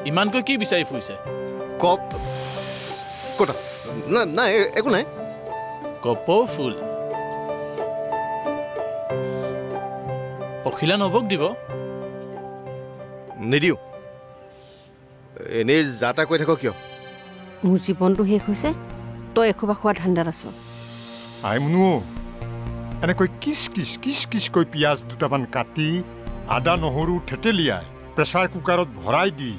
ইমানকৈ কি বিচাৰি ফুৰিছে কপ কটা না নাই একো নাই কপৌ ফুল পখিলা নবক দিব নিদিওঁ এনেই যা তা কৈ থাক কিয় মোৰ জীৱনটো শেষ হৈছে তই এখোপা খোৱা ধান্দাত আছ আই মুনু এনেকৈ কিছ কৈ পিঁয়াজ দুটামান কাটি আদা নহৰু থেতেলিয়াই প্ৰেছাৰ কুকাৰত ভৰাই দি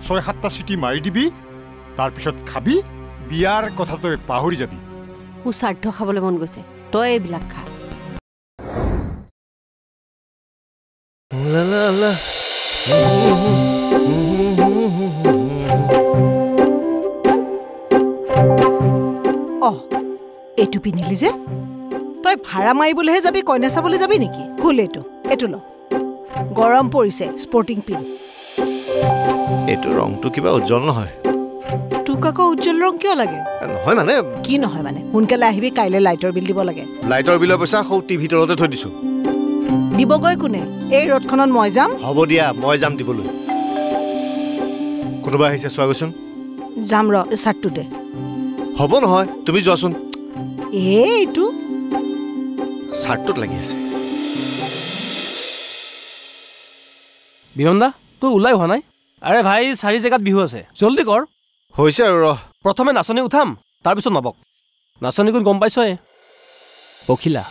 6-7টা চিটি মাৰি দিবি তাৰপিছত খাবি বিয়াৰ কথা তই পাহৰি যাবি মোৰ শ্ৰাদ্ধ খাবলৈ মন গৈছে তই এইবিলাক খা এইটো পিন্ধিলি যে তই ভাড়া মাৰিবলৈহে যাবি কইনা চাবলৈ যাবি নেকি খুল এইটো ল গৰম পৰিছে স্পৰ্টিং পিন এইটো ৰংটো কিবা উজ্জ্বল নহয় তোক আকৌ উজ্জ্বল ৰং কিয় লাগে নহয় মানে কি নহয় মানে সোনকালে আহিবি কাইলৈ লাইটৰ বিল দিব লাগে লাইটৰ বিলৰ পইচা সৌ টিভি তলতে থৈ দিছো দিবগৈ কোনে এই ৰ'দখনত মই যাম হ'ব দিয়া মই যাম দিবলৈ কোনোবা আহিছে চোৱাগৈচোন যাম ৰ চাৰ্টটো দে হ'ব নহয় তুমি যোৱাচোন এইটো চাৰ্টটোত লাগি আছে বিমন্দা তই ওলাই হোৱা নাই আৰে ভাই 4 জেগাত বিহু আছে জলদি কৰ হৈছে আৰু ৰ প্ৰথমে নাচনী উঠাম তাৰপিছত নবক নাচনী কোন গম পাইছই পখিলা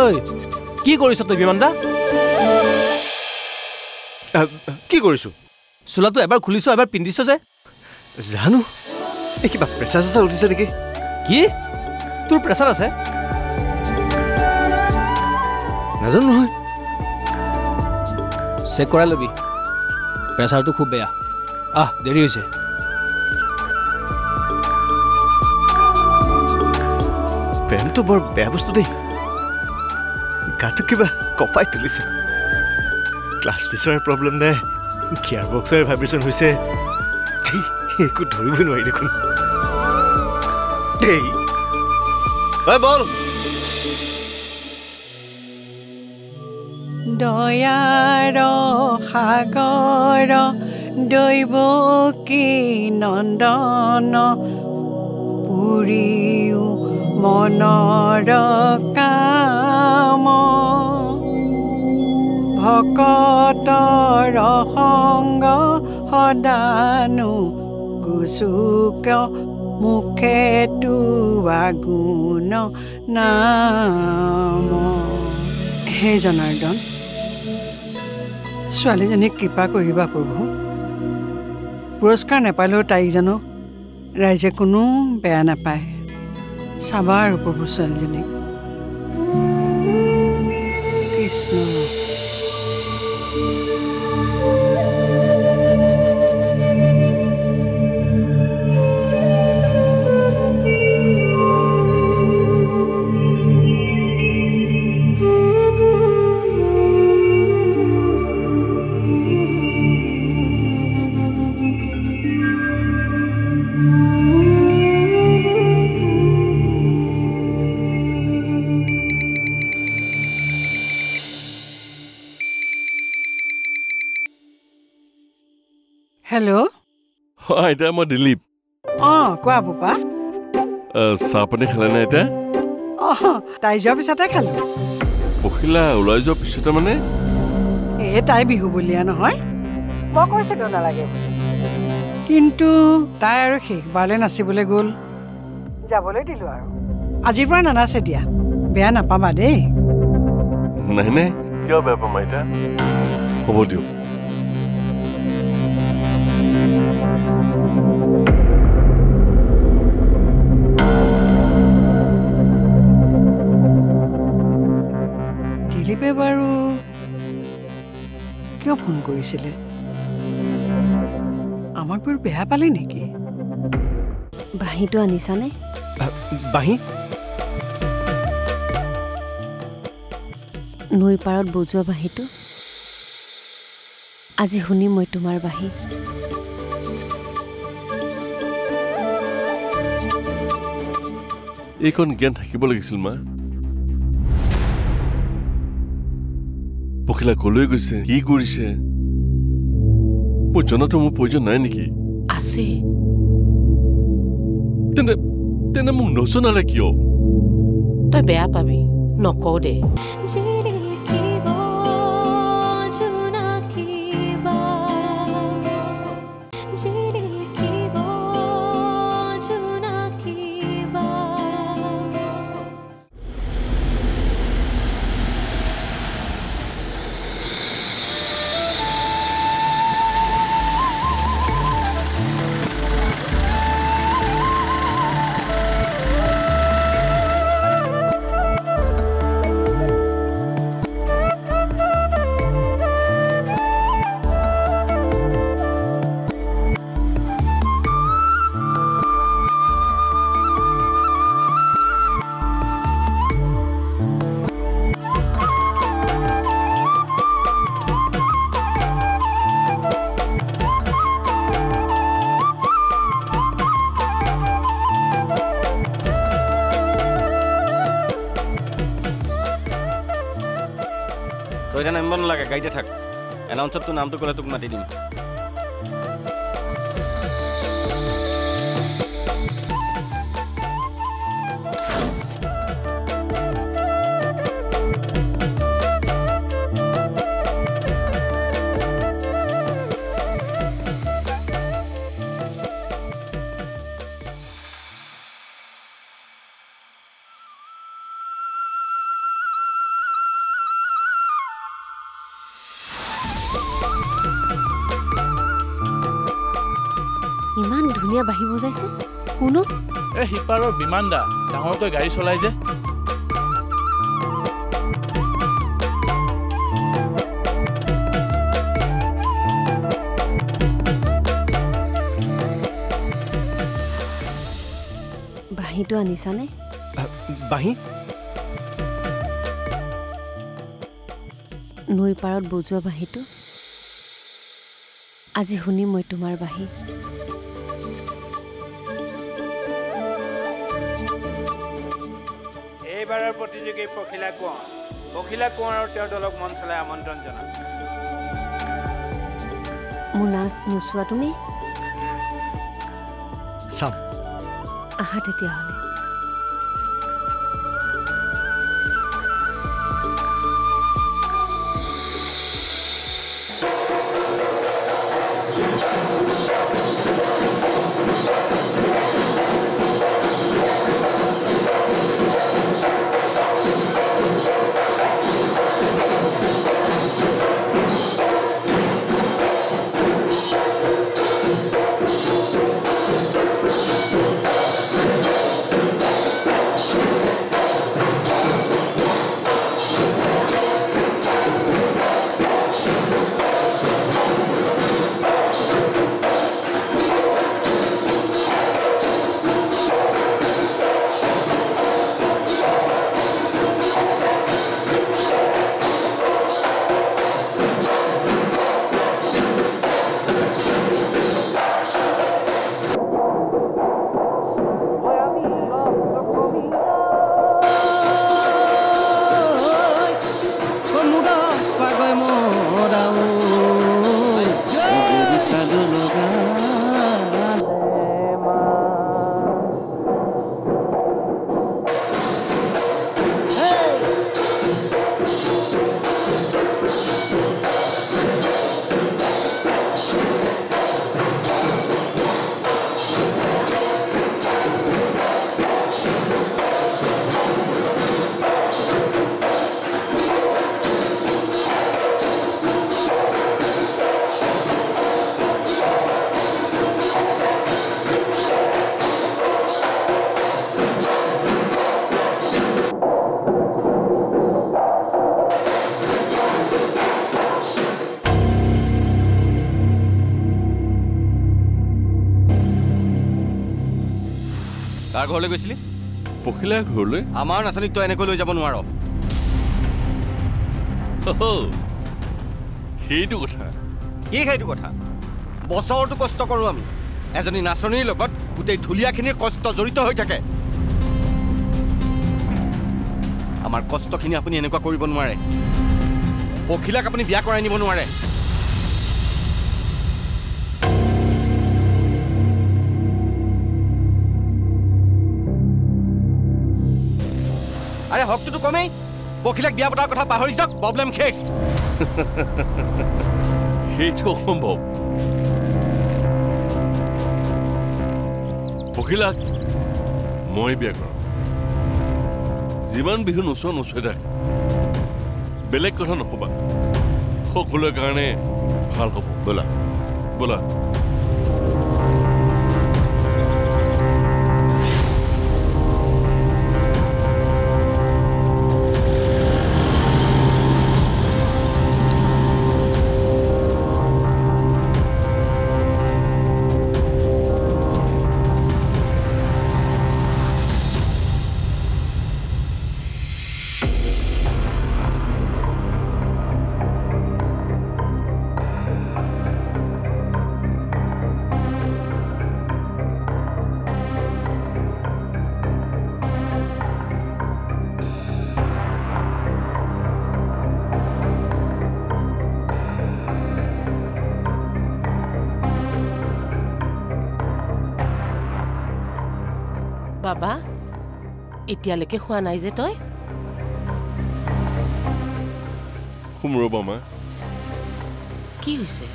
ঐ কি কৰিছ তই বিমন্দা কি কৰিছো চোলাটো এবাৰ খুলিছ এবাৰ পিন্ধিছ যে জানো এই কিবা প্ৰেছাৰ চেছাৰ উঠিছে নেকি কি তোৰ প্ৰেছাৰ আছে নাজানো নহয় চেক কৰাই ল'বি প্ৰেছাৰটো খুব বেয়া দেৰি হৈছে প্ৰেমটো বৰ বেয়া বস্তু দেই গাটো কিবা কপাই তুলিছে ক্লাছ টিচাৰৰ প্ৰব্লেম নাই গিয়াৰ বক্সৰ ভাইব্ৰেশ্যন হৈছে একো ধৰিবই নোৱাৰি দেখোন দেই বল দয়াৰ সাগৰ দৈৱকী নন্দন পুৰিও মনৰ কাম ভকতৰ সংগ সদানো গুচুক মুখে গুণ নাম হে জনাৰ্দন ছোৱালীজনীক কৃপা কৰিবা প্ৰভু পুৰস্কাৰ নাপালেও তাইক জানো ৰাইজে কোনো বেয়া নাপায় চাবা আৰু প্ৰভু ছোৱালীজনীক কৃষ্ণ হেল্ল' এতিয়া মই দিলীপ কোৱা বোপা চাহ পানী খালে নাই এতিয়া তাই যোৱাৰ পিছতে খালো পখিলা ওলাই যোৱাৰ পিছতে মানে তাই বিহু বুলিয়া নহয় মই কৈছিলো নালাগে কিন্তু তাই আৰু শেষবাৰলৈ নাচিবলৈ গ'ল যাবলৈ দিলো আৰু আজিৰ পৰা নানাচে দিয়া বেয়া নাপাবা দেই নাই কিয় বেয়া পাম এতিয়া হ'ব দিয়ক দিলীপে বাৰু কিয় ফোন কৰিছিলে আমাক বাৰু বেয়া পালে নেকি বাঁহীটো আনিছানে? বাঁহী নৈৰ পাৰত বজোৱা বাঁহীটো আজি শুনি মই তোমাৰ বাঁহী। এইখন জ্ঞান থাকিব লাগিছিল মা। পখিলা কলৈ গৈছে, কি কৰিছে, মই জনাটো মোৰ প্ৰয়োজন নাই নেকি? আছে। তেনে তেনে মোক নজনালে কিয়? তই বেয়া পাবি, নকওঁ দে। তই এতিয়া নামিব নালাগে, গাড়ীতে থাক। এনাউন্সত তোৰ নামটো ক'লে তোক মাতি দিম। ইমান ধুনীয়া বাঁহী বজাইছে শুনো। এই সিপাৰৰ বিমান দা ডাঙৰকৈ গাড়ী চলাই যে। বাঁহীটো আনিছানে? বাঁহী নৈৰ পাৰত বজোৱা বাঁহীটো আজি শুনি মই তোমাৰ বাঁহী। এইবাৰৰ প্ৰতিযোগী পখিলা কোঁৱৰ আৰু তেওঁৰ দলক মঞ্চলৈ আমন্ত্ৰণ জনাইছে। মোৰ নাচ নোচোৱা তুমি? চাম। আহা তেতিয়াহ'লে। কাৰ ঘৰলৈ গৈছিলি? পখিলাৰ ঘৰলৈ। আমাৰ নাচনীক তই এনেকৈ লৈ যাব নোৱাৰ। সেইটো কথা। কি সেইটো কথা? বছৰটো কষ্ট কৰোঁ আমি। এজনী নাচনীৰ লগত গোটেই ঢুলীয়াখিনিৰ কষ্ট জড়িত হৈ থাকে। আমাৰ কষ্টখিনি আপুনি এনেকুৱা কৰিব নোৱাৰে। পখিলাক আপুনি বিয়া কৰাই নিব নোৱাৰে। আৰে হকটোতো কমেই। পখিলাক বিয়া পতাৰ কথা পাহৰি যাওক, প্ৰব্লেম শেষ। সেইটো অসম্ভৱ। পখিলাক মই বিয়া কৰোঁ। যিমান বিহু নোচোৱা নোচোৱাই থাক, বেলেগ কথা নকবা। সকলোৰে কাৰণে ভাল হ'ব। ব'লা ব'লা। বাবা, এতিয়ালৈকে খোৱা নাই যে তই? শুম ৰ'বা মা। কি হৈছে?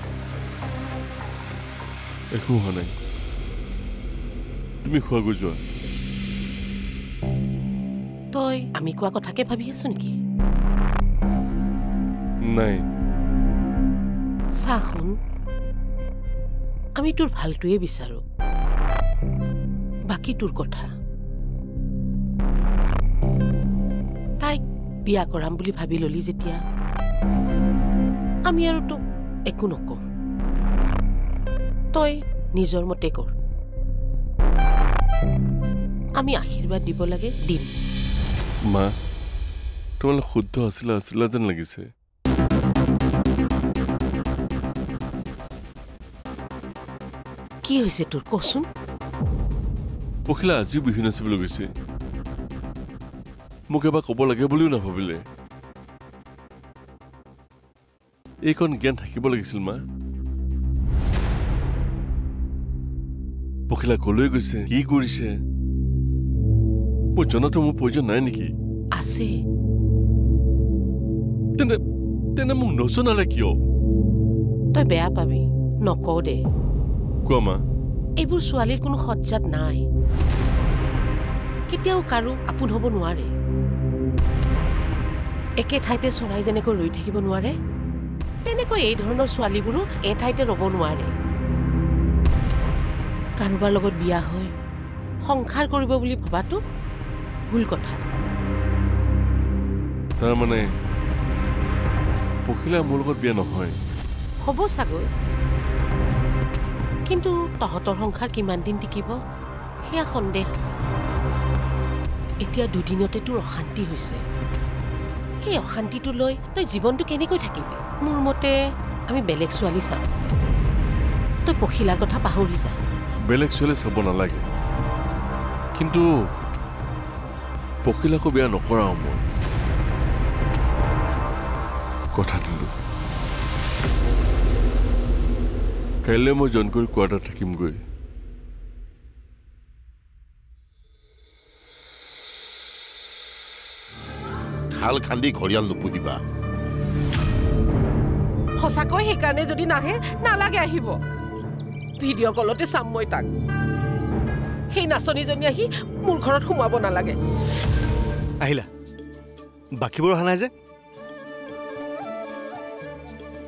একো হোৱা নাই। তুমি খোৱা গৈ যোৱা। তই আমি কোৱা কথাকে ভাবি আছো নেকি? নাই। চা শুন, আমি তোৰ ভালটোৱে বিচাৰো। বাকী তোৰ কথা। তাইক বিয়া কৰাম বুলি ভাবি ললি যেতিয়া, আমি আৰু তোক একো নকওঁ। তই নিজৰ মতে কৰ। আমি আশীৰ্বাদ দিব লাগে, দিম। মা, তোমালোক শুদ্ধ আছিলা যেন লাগিছে। কি হৈছে তোৰ, কচোন? পখিলা আজিও বিহু নাচিবলৈ গৈছে। মোক এবাৰ ক'ব লাগে বুলিও নাভাবিলে। এইকণ জ্ঞান থাকিব লাগিছিল মা। পখিলা কলৈ গৈছে, কি কৰিছে, মোৰ জনাটো মোৰ প্ৰয়োজন নাই নেকি? আছে। তেনে মোক নজনালে কিয়? তই বেয়া পাবি, নকওঁ দে। কোৱা মা। এইবোৰ ছোৱালীৰ কোনো সজ্জাত নাই। কেতিয়াও কাৰো আপোন হ'ব নোৱাৰে। একে ঠাইতে চৰাই যেনেকৈ ৰৈ থাকিব নোৱাৰে, তেনেকৈ এই ধৰণৰ ছোৱালীবোৰো এঠাইতে ৰ'ব নোৱাৰে। কাৰোবাৰ লগত বিয়া হৈ সংসাৰ কৰিব বুলি ভবাটো ভুল কথা। তাৰমানে পখিলা মোৰ লগত বিয়া নহয়? হ'ব চাগৈ, কিন্তু তহঁতৰ সংসাৰ কিমান দিন টিকিব সেয়া সন্দেহ আছে। এতিয়া দুদিনতে তোৰ অশান্তি হৈছে। এই অশান্তিটো লৈ তই জীৱনটো কেনেকৈ থাকিবি? মোৰ মতে আমি বেলেগ ছোৱালী চাম। তই পখিলাৰ কথা পাহৰি যা। বেলেগ ছোৱালী চাব নালাগে, কিন্তু পখিলাকো বিয়া নকৰাও মই। কথা দিলোঁ, কাইলৈ মই জনকুৰ কোৱাৰ্টাৰত থাকিমগৈ। খাল খান্দি ঘৰিয়াল নুপুহিবা। সঁচাকৈ সেইকাৰণে যদি নাহে, নালাগে আহিব। ভিডিঅ' কলতে চাম মই তাক। সেই নাচনীজনী আহি মোৰ ঘৰত সোমাব নালাগে। আহিলা? বাকীবোৰ অহা নাই যে?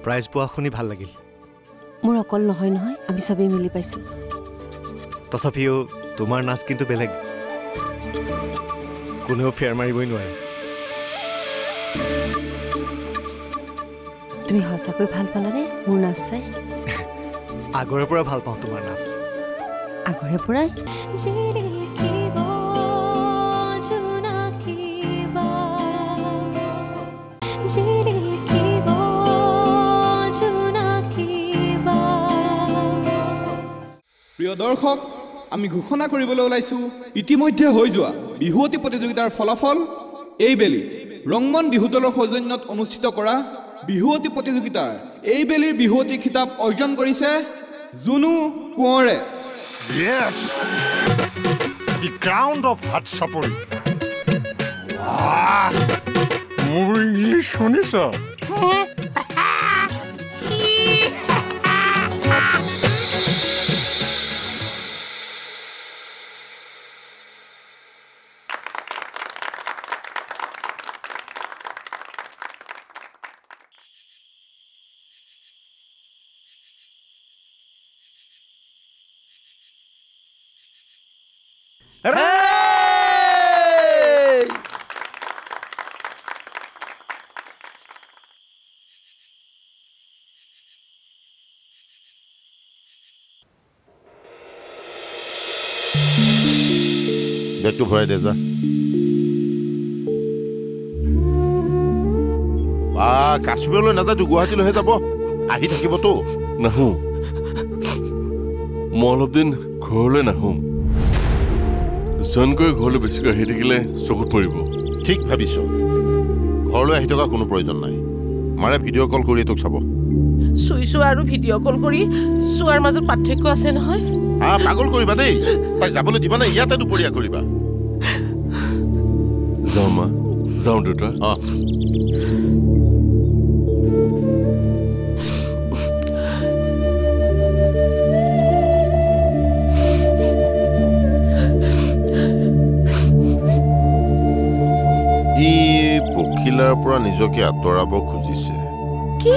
প্ৰাইজ পোৱা শুনি ভাল লাগিল। মোৰ অকল নহয় নহয়, আমি চবেই মিলি পাইছোঁ। তথাপিও তোমাৰ নাচ কিন্তু বেলেগ, কোনেও ফেৰ মাৰিবই নোৱাৰে। তুমি সঁচাকৈ ভাল পালানে মোৰ নাচ চাই? আগৰে পৰা ভাল পাওঁ তোমাৰ নাচ। আগৰে পৰাই? প্ৰিয় দৰ্শক, আমি ঘোষণা কৰিবলৈ ওলাইছোঁ ইতিমধ্যে হৈ যোৱা বিহুৱতী প্ৰতিযোগিতাৰ ফলাফল। এইবেলি ৰংমন বিহু দলৰ সৌজন্যত অনুষ্ঠিত কৰা বিহুৱতী প্ৰতিযোগিতাৰ এইবেলিৰ বিহুৱতী খিতাপ অৰ্জন কৰিছে জুনু কোঁৱৰে। Yes! The ground of Hatsapuri. Wow! মোৰ ইংলিছ শুনিছ? বেগটো ভৰাই দে যা। কাশ্মীৰলৈ নাযায়তো, গুৱাহাটীলৈহে যাব। আহি থাকিবতো। নাহোঁ, মই অলপ দিন ঘৰলৈ নাহোঁ। জনকৈ ঘৰলৈ বেছিকৈ আহি থাকিলে চকুত পৰিব। ঠিক ভাবিছ, ঘৰলৈ আহি থকা কোনো প্ৰয়োজন নাই। মাৰে ভিডিঅ' কল কৰি তোক চাব। চুই আৰু ভিডিঅ' কল কৰি চোৱাৰ মাজত পাৰ্থক্য আছে নহয়। পাগল কৰিবা দেই, তাইক যাবলৈ দিবা নাই, ইয়াতে দুপৰীয়া কৰিবা। যাওঁ মা, যাওঁ দেউতা। পখিলাৰ পৰা নিজকে আঁতৰাব খুজিছে। কি?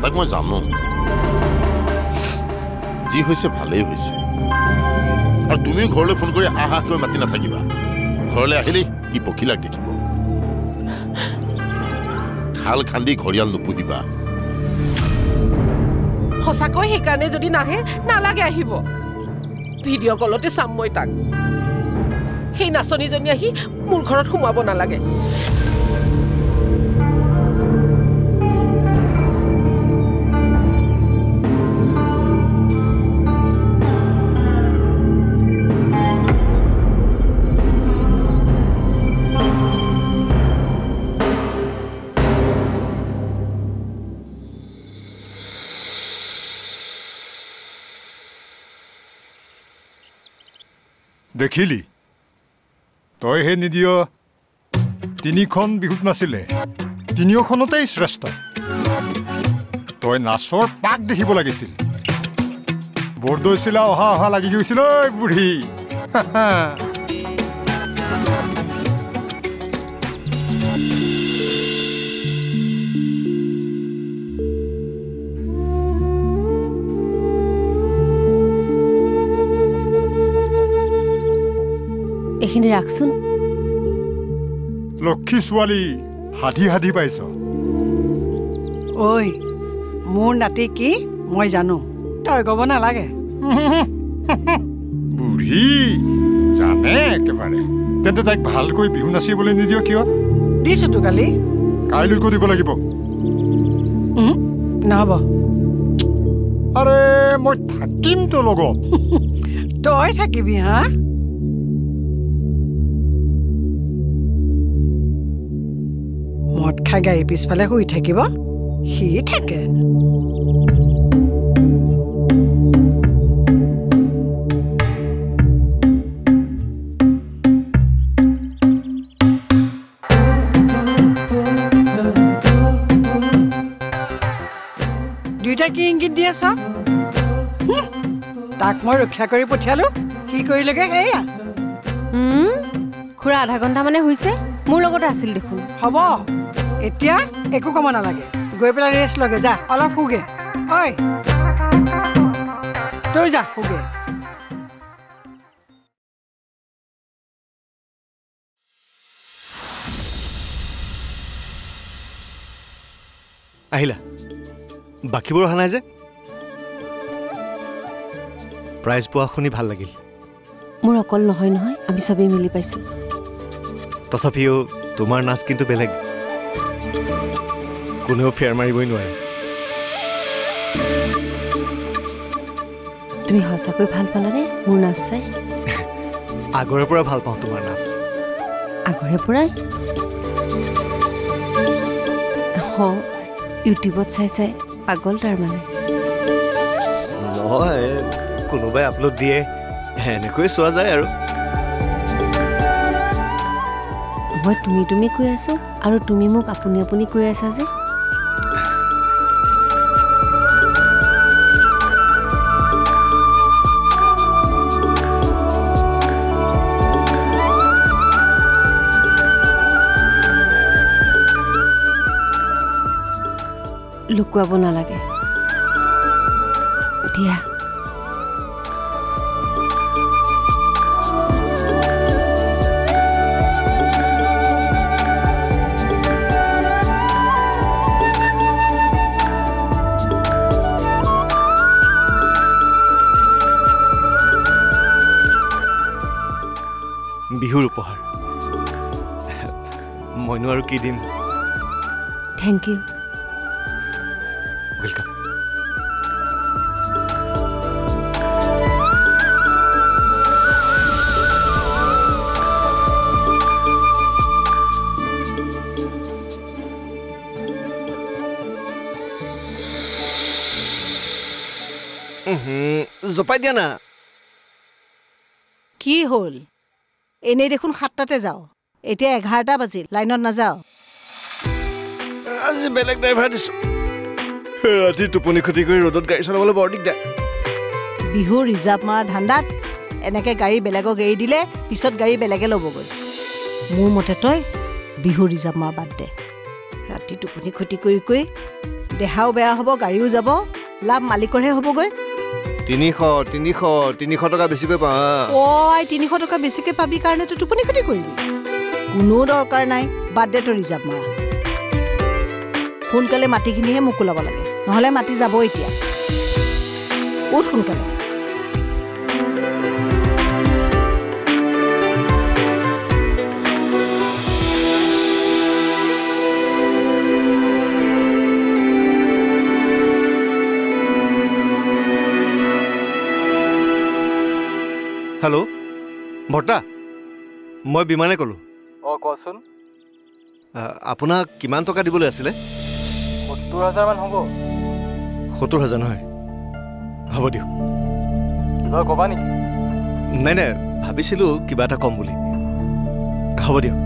তাক মই জানো। যি হৈছে ভালেই হৈছে। আৰু তুমিও ঘৰলৈ ফোন কৰি আহাকৈ মাতি নাথাকিবা। ঘৰলৈ আহিলেই ই পখিলাক দেখিব। খাল খান্দি ঘৰিয়াল নুপুহিবা। সঁচাকৈ সেইকাৰণে যদি নাহে, নালাগে আহিব। ভিডিঅ' কলতে চাম মই তাক। সেই নাচনীজনী আহি মোৰ ঘৰত সোমাব নালাগে। দেখিলি, তইহে নিদিয়। 3খন বিহুত নাছিলে, 3খনতেই শ্ৰেষ্ঠ। তই নাচৰ পাক দেখিব লাগিছিল। বৰদৈ চিলা অহা অহা লাগি গৈছিল ঐ বুঢ়ী। এইখিনি ৰাখচোন। লক্ষী ছোৱালী, হাধি হাধি পাইছ। ঐ, মোৰ নাতি কি মই জানো, তই ক'ব নালাগে। বুঢ়ী জানে একেবাৰে। তেন্তে তাইক ভালকৈ বিহু নাচিবলৈ নিদিয় কিয়? দিছোতো কালি। কাইলৈকো দিব লাগিব। নহ'ব। আৰে মই থাকিম তো লগত। তই থাকিবি হা? মদ খাই গাড়ী পিছফালে শুই থাকিব, সি থাকে। দুইটা কি ইংগিত দি আছ? তাক মই ৰক্ষা কৰি পঠিয়ালো, কি কৰিলেগে সেয়া। খুৰা আধা ঘণ্টা মানে হৈছে, মোৰ লগতে আছিল দেখোন। হ'ব, এতিয়া একো ক'ব নালাগে। গৈ পেলাই ৰেষ্ট লগে, যা অলপ শুগে। ঐ তই যা শুগে। আহিলা, বাকীবোৰ অহা নাই যে? প্ৰাইজ পোৱা শুনি ভাল লাগিল। মোৰ অকল নহয় নহয়, আমি চবেই মিলি পাইছোঁ। তথাপিও তোমাৰ নাচ কিন্তু বেলেগ, কোনেও ফেৰ মাৰিবই নোৱাৰে। তুমি সঁচাকৈ ভাল পালানে মোৰ নাচ চাই? আগৰে পৰা ভাল পাওঁ তোমাৰ নাচ। আগৰে পৰাই? ইউটিউবত চাই চাই পাগল তাৰমানে। নহয়, কোনোবাই আপলোড দিয়ে এনেকৈ চোৱা যায় আৰু। মই তুমি কৈ আছো আৰু তুমি মোক আপুনি কৈ আছা যে। লুকুৱাব নালাগে দিয়া। বিহুৰ উপহাৰ মইনো আৰু কি দিম। Thank you. ৱেলকাম। জপাই দিয়া না। কি হ'ল? এনেই দেখোন 7টাতে যাওঁ, এতিয়া 11টা বাজিল, লাইনত নাযাওঁ? আজি বেলেগ ড্ৰাইভাৰ দিছো। ৰাতি টোপনি ক্ষতি কৰি ৰ'দত গাড়ী চলাবলৈ বৰ দিগদাৰ। বিহু ৰিজাৰ্ভ মৰা ধান্দাত এনেকৈ গাড়ী বেলেগক এৰি দিলে পিছত গাড়ী বেলেগে ল'বগৈ। মোৰ মতে তই বিহু ৰিজাৰ্ভ মৰা বাদ দে। ৰাতি টোপনি ক্ষতি কৰি দেহাও বেয়া হ'ব, গাড়ীও যাব, লাভ মালিকৰহে হ'বগৈ। 300 টকা বেছিকৈ পাওঁ। 300 টকা বেছিকৈ পাবি কাৰণেতো টোপনি ক্ষতি কৰিবি। কোনো দৰকাৰ নাই, বাদ দে তই ৰিজাৰ্ভ মৰা। সোনকালে মাটিখিনিহে মোক ওলাব লাগে, নহ'লে মাটি যাব এতিয়া। উঠ সোনকালে। হেল্ল' বৰ্তা, মই বিমানে ক'লোঁ। কচোন। আপোনাক কিমান টকা দিবলৈ আছিলে? 70,000 মান হ'ব। 70,000 নহয়, হ'ব দিয়ক। কিবা ক'বা নেকি? নাই ভাবিছিলোঁ কিবা এটা কম বুলি। হ'ব দিয়ক।